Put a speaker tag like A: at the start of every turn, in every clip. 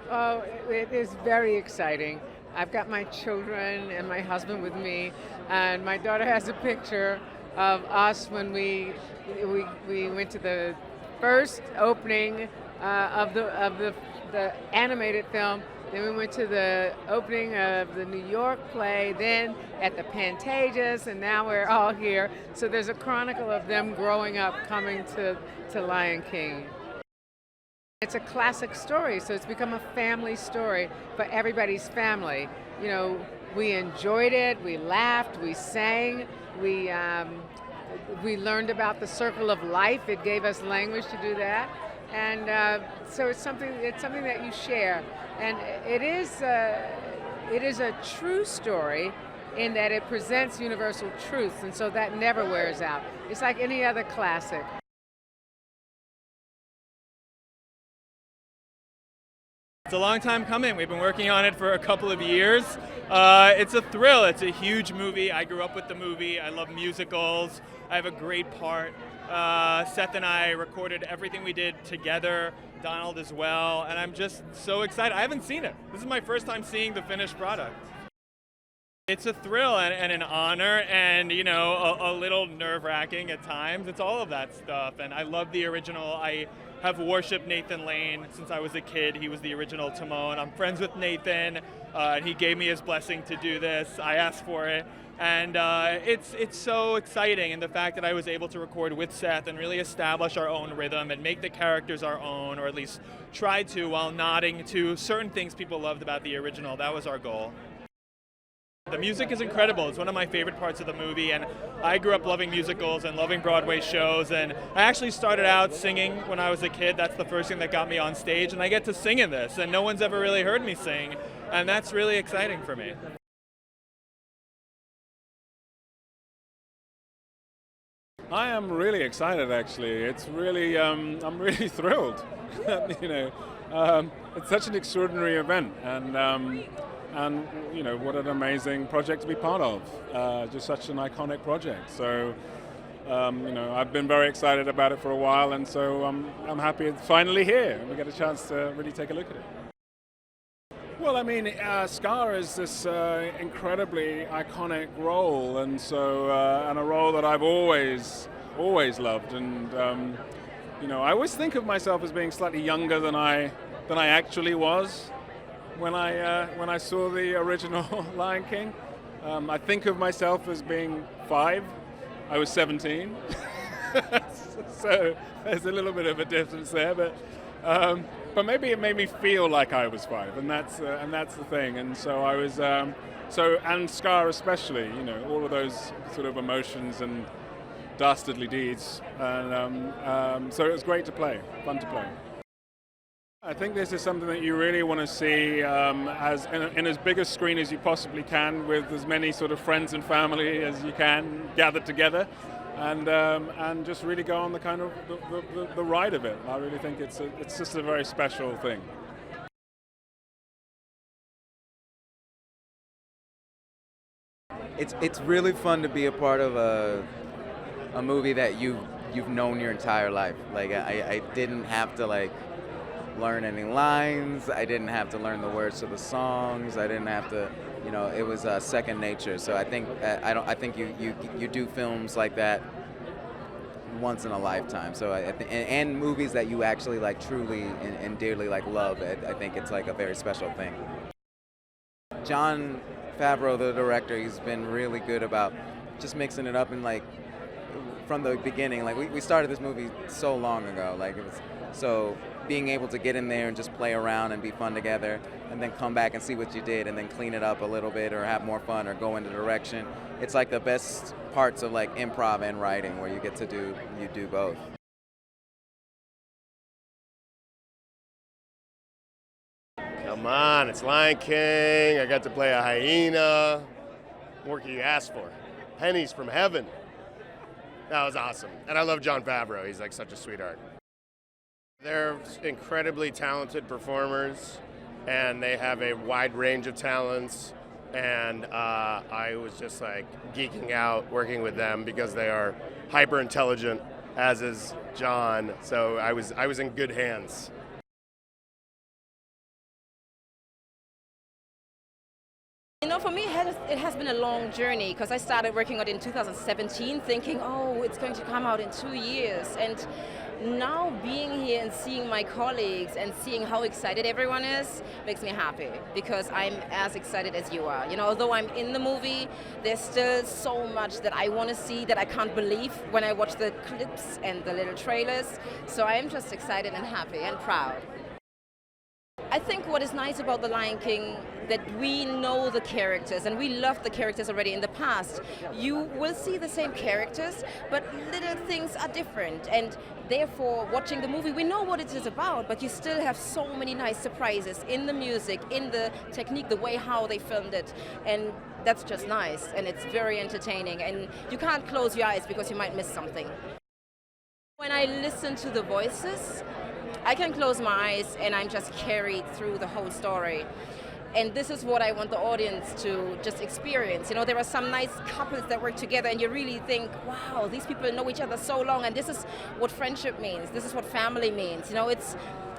A: Oh, it is very exciting. I've got my children and my husband with me, and my daughter has a picture of us when we went to the first opening of the animated film. Then we went to the opening of the New York play, then at the Pantages, and now we're all here. So there's a chronicle of them growing up coming to Lion King. It's a classic story, so it's become a family story for everybody's family. You know, we enjoyed it, we laughed, we sang, we learned about the circle of life. It gave us language to do that, and so it's something that you share, and it is a true story in that it presents universal truths, and so that never wears out. It's like any other classic.
B: It's a long time coming. We've been working on it for a couple of years. It's a thrill. It's a huge movie. I grew up with the movie. I love musicals. I have a great part. Seth and I recorded everything we did together, Donald as well, and I'm just so excited. I haven't seen it. This is my first time seeing the finished product. It's a thrill and an honor and, you know, a little nerve-wracking at times. It's all of that stuff, and I love the original. I have worshipped Nathan Lane since I was a kid. He was the original Timon. I'm friends with Nathan, and he gave me his blessing to do this. I asked for it, and it's so exciting, and the fact that I was able to record with Seth and really establish our own rhythm and make the characters our own, or at least try to, while nodding to certain things people loved about the original. That was our goal. The music is incredible. It's one of my favorite parts of the movie, and I grew up loving musicals and loving Broadway shows, and I actually started out singing when I was a kid. That's the first thing that got me on stage, and I get to sing in this, and no one's ever really heard me sing, and that's really exciting for me.
C: I am really excited, actually. It's really, I'm really thrilled. you know, it's such an extraordinary event, and you know, what an amazing project to be part of. Just such an iconic project. So, you know, I've been very excited about it for a while, and so I'm happy it's finally here, and we get a chance to really take a look at it. Well, I mean, Scar is this incredibly iconic role, and so and a role that I've always loved, and you know, I always think of myself as being slightly younger than I actually was when I saw the original Lion King. I think of myself as being 5. I was 17, so there's a little bit of a difference there, but maybe it made me feel like I was 5, and that's the thing. And so I was, and Scar especially, you know, all of those sort of emotions and dastardly deeds, and so it was great to play, fun to play. I think this is something that you really want to see as in as big a screen as you possibly can, with as many sort of friends and family as you can gathered together, and just really go on the kind of the ride of it. I really think it's just a very special thing.
D: It's really fun to be a part of a movie that you've known your entire life. Like I didn't have to learn any lines. I didn't have to learn the words to the songs. I didn't have to, you know, it was second nature. So I think I think you do films like that once in a lifetime. So and movies that you actually truly and dearly love. I think it's a very special thing. Jon Favreau, the director, he's been really good about just mixing it up, and from the beginning, we started this movie so long ago, it was so being able to get in there and just play around and be fun together, and then come back and see what you did, and then clean it up a little bit, or have more fun, or go into direction. It's the best parts of improv and writing, where you get to do both.
E: Come on, it's Lion King. I got to play a hyena. What more can you ask for? Pennies from heaven. That was awesome. And I love Jon Favreau. He's such a sweetheart. They're incredibly talented performers, and they have a wide range of talents. And I was just geeking out working with them, because they are hyper intelligent, as is Jon. So I was in good hands.
F: You know, for me, it has been a long journey because I started working on it in 2017 thinking, oh, it's going to come out in 2 years. And now being here and seeing my colleagues and seeing how excited everyone is makes me happy because I'm as excited as you are. You know, although I'm in the movie, there's still so much that I want to see that I can't believe when I watch the clips and the little trailers. So I'm just excited and happy and proud. I think what is nice about The Lion King that we know the characters and we loved the characters already in the past. You will see the same characters, but little things are different. And therefore, watching the movie, we know what it is about, but you still have so many nice surprises in the music, in the technique, the way how they filmed it. And that's just nice. And it's very entertaining. And you can't close your eyes because you might miss something. When I listen to the voices, I can close my eyes and I'm just carried through the whole story. And this is what I want the audience to just experience. You know, there are some nice couples that work together and you really think, wow, these people know each other so long and this is what friendship means. This is what family means. You know,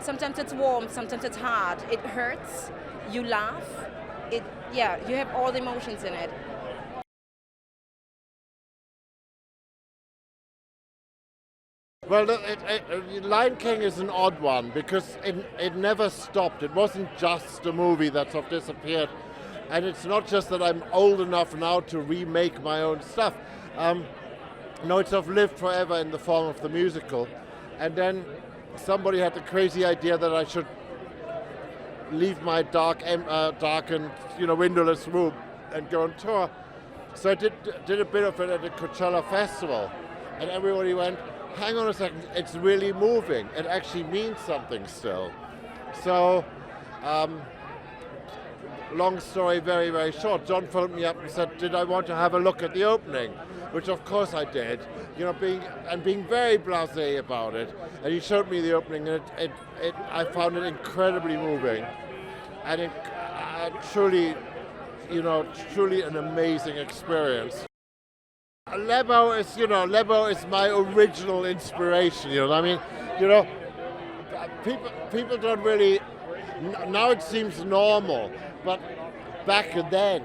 F: sometimes it's warm, sometimes it's hard. It hurts, you laugh. You have all the emotions in it.
G: Well, Lion King is an odd one because it never stopped. It wasn't just a movie that sort of disappeared. And it's not just that I'm old enough now to remake my own stuff. No, it sort of lived forever in the form of the musical. And then somebody had the crazy idea that I should leave my darkened, windowless room and go on tour. So I did a bit of it at the Coachella Festival. And everybody went, hang on a second, it's really moving. It actually means something still. So, long story, very, very short. Jon phoned me up and said, did I want to have a look at the opening? Which of course I did, being very blasé about it. And he showed me the opening and I found it incredibly moving. And it truly an amazing experience. Lebo is my original inspiration. People don't really. Now it seems normal, but back then,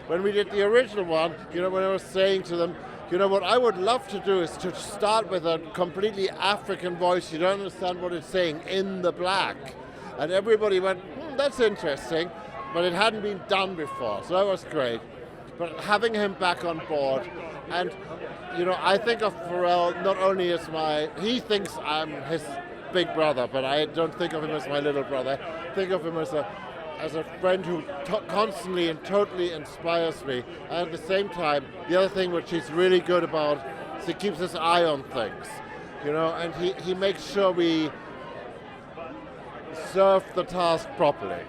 G: when we did the original one, when I was saying to them, what I would love to do is to start with a completely African voice. You don't understand what it's saying in the black, and everybody went, that's interesting, but it hadn't been done before, so that was great. But having him back on board. And, I think of Pharrell not only as he thinks I'm his big brother, but I don't think of him as my little brother. I think of him as a friend who constantly and totally inspires me. And at the same time, the other thing which he's really good about is he keeps his eye on things, and he makes sure we serve the task properly.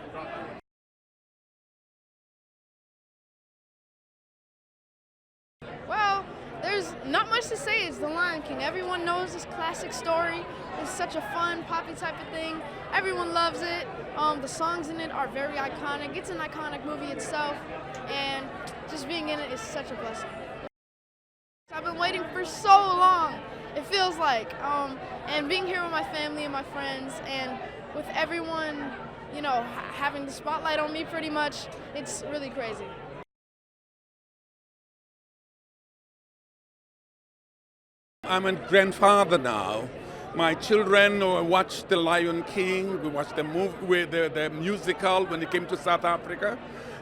H: There's not much to say. It's The Lion King. Everyone knows this classic story. It's such a fun, poppy type of thing. Everyone loves it. The songs in it are very iconic. It's an iconic movie itself, and just being in it is such a blessing. I've been waiting for so long, it feels like, and being here with my family and my friends, and with everyone, having the spotlight on me pretty much, it's really crazy.
I: I'm a grandfather now. My children watched The Lion King. We watched the musical when it came to South Africa.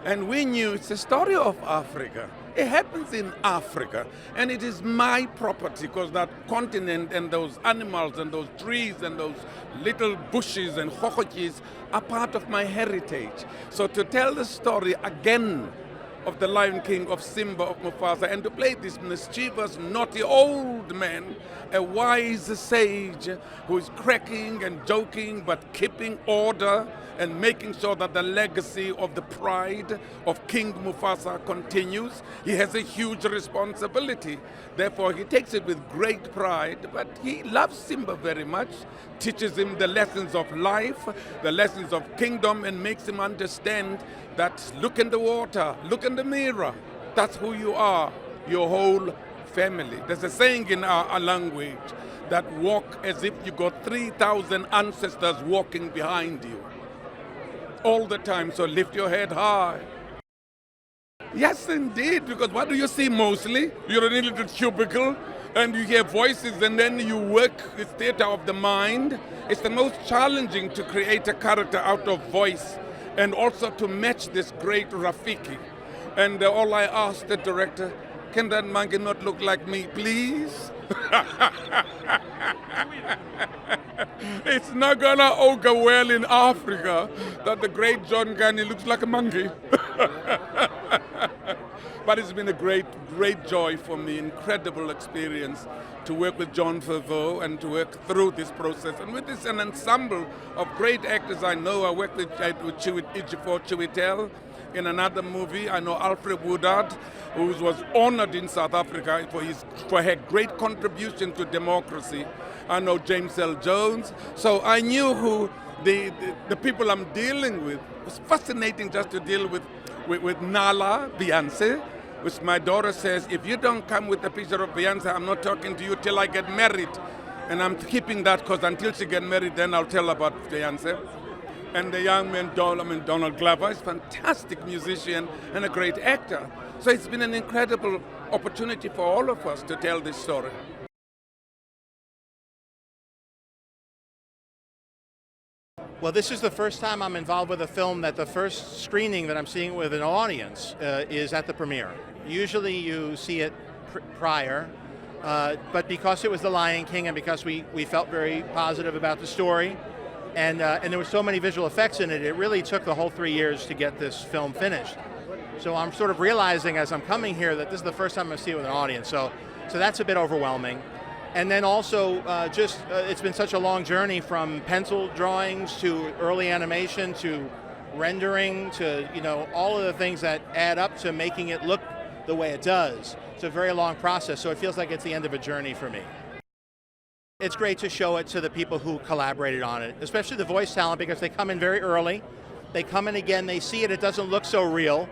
I: And we knew it's a story of Africa. It happens in Africa. And it is my property because that continent and those animals and those trees and those little bushes and hochokis are part of my heritage. So to tell the story again of the Lion King, of Simba, of Mufasa, and to play this mischievous, naughty old man, a wise sage who is cracking and joking but keeping order and making sure that the legacy of the pride of King Mufasa continues. He has a huge responsibility. Therefore, he takes it with great pride, but he loves Simba very much, teaches him the lessons of life, the lessons of kingdom, and makes him understand that look in the water, look in the mirror. That's who you are, your whole family. There's a saying in our language that walk as if you got 3,000 ancestors walking behind you all the time. So lift your head high. Yes, indeed, because what do you see mostly? You're in a little cubicle and you hear voices and then you work with theater of the mind. It's the most challenging to create a character out of voice and also to match this great Rafiki. And all I asked the director, can that monkey not look like me, please? It's not gonna augur well in Africa that the great John Kani looks like a monkey. But it's been a great joy for me, incredible experience to work with Jon Favreau and to work through this process. And with this an ensemble of great actors I know. I worked with Ejiofor, Chiwetel in another movie. I know Alfre Woodard, who was honored in South Africa for her great contribution to democracy. I know James L. Jones. So I knew who the people I'm dealing with. It was fascinating just to deal with Nala, Beyonce, which my daughter says, if you don't come with a picture of Beyonce, I'm not talking to you till I get married. And I'm keeping that because until she gets married, then I'll tell about Beyonce. And the young man, Donald Glover, is a fantastic musician and a great actor. So it's been an incredible opportunity for all of us to tell this story.
J: Well, this is the first time I'm involved with a film that the first screening that I'm seeing with an audience is at the premiere. Usually you see it prior, but because it was The Lion King and because we felt very positive about the story, and there were so many visual effects in it, it really took the whole 3 years to get this film finished. So I'm sort of realizing as I'm coming here that this is the first time I see it with an audience, so that's a bit overwhelming. And then also, it's been such a long journey from pencil drawings to early animation to rendering to, all of the things that add up to making it look the way it does. It's a very long process, so it feels like it's the end of a journey for me. It's great to show it to the people who collaborated on it, especially the voice talent, because they come in very early. They come in again, they see it doesn't look so real.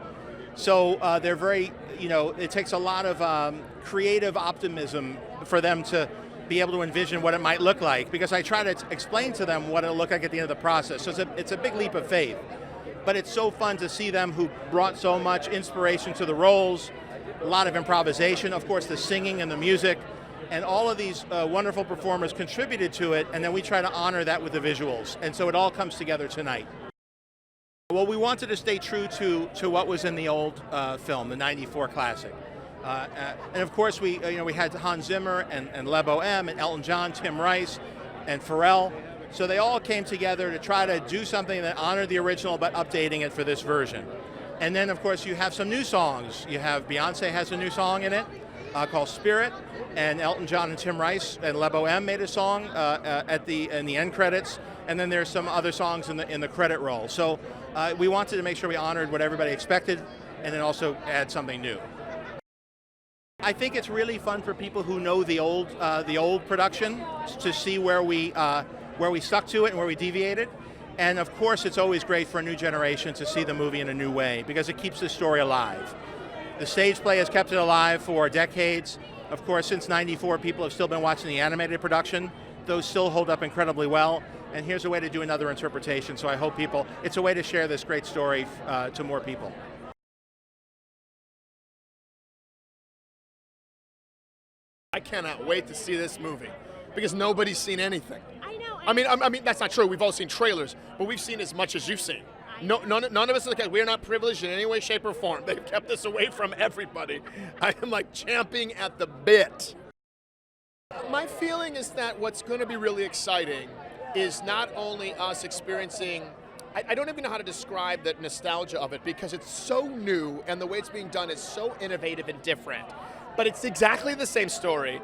J: So they're very, it takes a lot of creative optimism for them to be able to envision what it might look like, because I try to explain to them what it'll look like at the end of the process. So it's a big leap of faith. But it's so fun to see them who brought so much inspiration to the roles, a lot of improvisation, of course the singing and the music, and all of these wonderful performers contributed to it, and then we try to honor that with the visuals. And so it all comes together tonight. Well, we wanted to stay true to what was in the old film, the '94 classic. And of course, we had Hans Zimmer and Lebo M and Elton John, Tim Rice, and Pharrell. So they all came together to try to do something that honored the original, but updating it for this version. And then, of course, you have some new songs. You have Beyonce has a new song in it called Spirit, and Elton John and Tim Rice and Lebo M made a song in the end credits. And then there's some other songs in the credit roll. So we wanted to make sure we honored what everybody expected, and then also add something new. I think it's really fun for people who know the old production to see where we stuck to it and where we deviated. And of course, it's always great for a new generation to see the movie in a new way because it keeps the story alive. The stage play has kept it alive for decades. Of course, since '94, people have still been watching the animated production. Those still hold up incredibly well. And here's a way to do another interpretation. So I hope it's a way to share this great story to more people.
K: I cannot wait to see this movie because nobody's seen anything. I mean, that's not true. We've all seen trailers, but we've seen as much as you've seen. None of us we are not privileged in any way, shape, or form. They've kept this away from everybody. I am like champing at the bit. My feeling is that what's going to be really exciting is not only us experiencing, I don't even know how to describe the nostalgia of it because it's so new and the way it's being done is so innovative and different. But it's exactly the same story.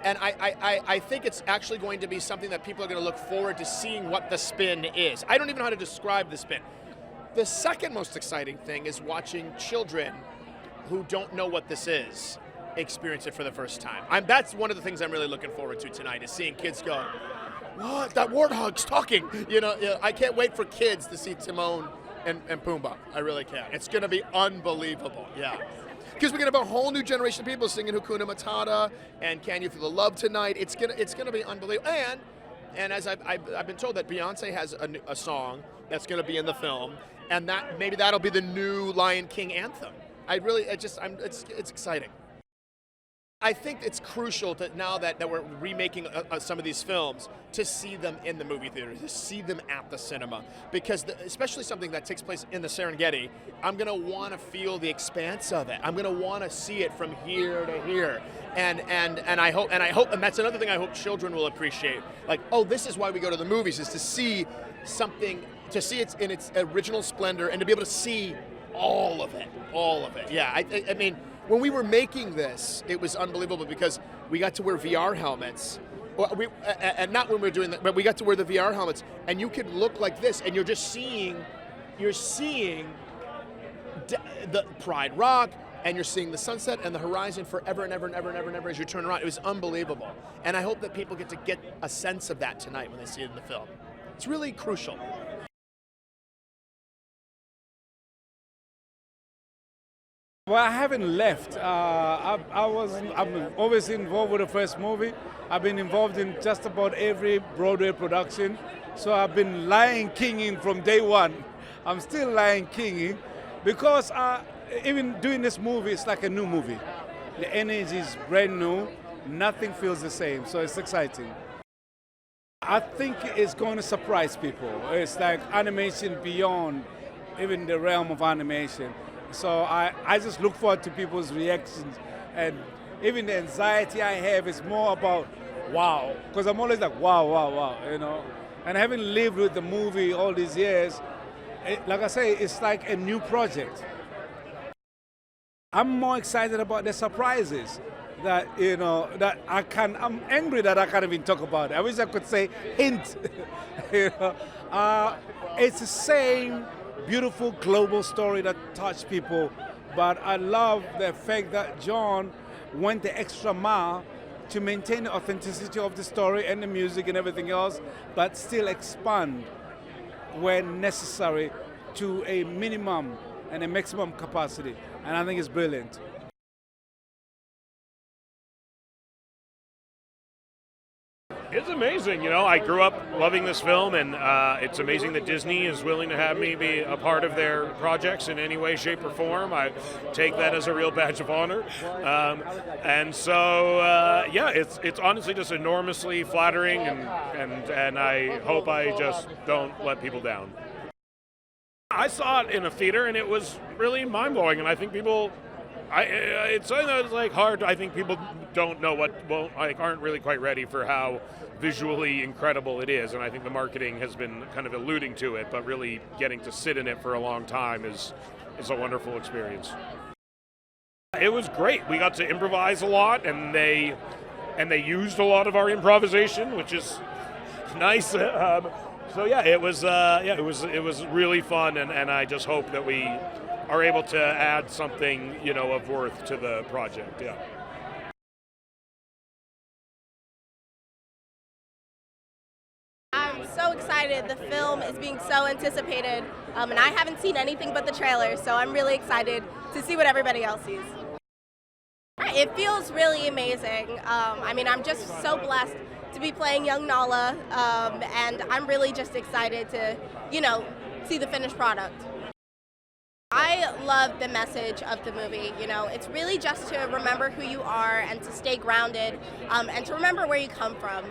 K: And I think it's actually going to be something that people are going to look forward to seeing what the spin is. I don't even know how to describe the spin. The second most exciting thing is watching children who don't know what this is experience it for the first time. That's one of the things I'm really looking forward to tonight is seeing kids go, what? That warthog's talking. I can't wait for kids to see Timon and Pumbaa. I really can. It's going to be unbelievable. Yeah. Because we're going to have a whole new generation of people singing Hakuna Matata and Can You Feel the Love Tonight. It's gonna be unbelievable. And as I've been told that Beyonce has a song that's going to be in the film, and maybe that'll be the new Lion King anthem. It's exciting. I think it's crucial to now that we're remaking some of these films to see them in the movie theater, to see them at the cinema, because especially something that takes place in the Serengeti, I'm gonna want to feel the expanse of it. I'm gonna want to see it from here to here, and I hope, and that's another thing I hope children will appreciate. Like, oh, this is why we go to the movies, is to see something, to see it in its original splendor, and to be able to see all of it. Yeah, I mean. When we were making this, it was unbelievable because we got to wear VR helmets. Well, and not when we were doing that, but we got to wear the VR helmets, and you could look like this, and you're seeing the Pride Rock, and you're seeing the sunset and the horizon forever and ever and ever and ever and ever as you turn around. It was unbelievable. And I hope that people get to get a sense of that tonight when they see it in the film. It's really crucial.
L: Well, I haven't left. I'm always involved with the first movie. I've been involved in just about every Broadway production. So I've been Lion Kinging from day one. I'm still Lion Kinging because even doing this movie, it's like a new movie. The energy is brand new. Nothing feels the same, so it's exciting. I think it's going to surprise people. It's like animation beyond even the realm of animation. So I just look forward to people's reactions, and even the anxiety I have is more about wow, because I'm always like wow, you know. And having lived with the movie all these years, like I say, it's like a new project. I'm more excited about the surprises that, you know, that I'm angry that I can't even talk about it. I wish I could say hint. You know, it's the same beautiful global story that touched people, but I love the fact that Jon went the extra mile to maintain the authenticity of the story and the music and everything else, but still expand when necessary to a minimum and a maximum capacity, and I think it's brilliant.
M: It's amazing, you know. I grew up loving this film, and it's amazing that Disney is willing to have me be a part of their projects in any way, shape, or form. I take that as a real badge of honor, and so yeah, it's honestly just enormously flattering, and I hope I just don't let people down. I saw it in a theater, and it was really mind-blowing, and I think people. It's something that's like hard. I think people don't know aren't really quite ready for how visually incredible it is, and I think the marketing has been kind of alluding to it, but really getting to sit in it for a long time is a wonderful experience. It was great. We got to improvise a lot, and they used a lot of our improvisation, which is nice. So yeah, it was really fun, and I just hope that we are able to add something, you know, of worth to the project. Yeah.
N: I'm so excited. The film is being so anticipated, and I haven't seen anything but the trailer, so I'm really excited to see what everybody else sees. It feels really amazing. I mean, I'm just so blessed to be playing young Nala, and I'm really just excited to, you know, see the finished product. I love the message of the movie. You know, it's really just to remember who you are and to stay grounded, and to remember where you come from.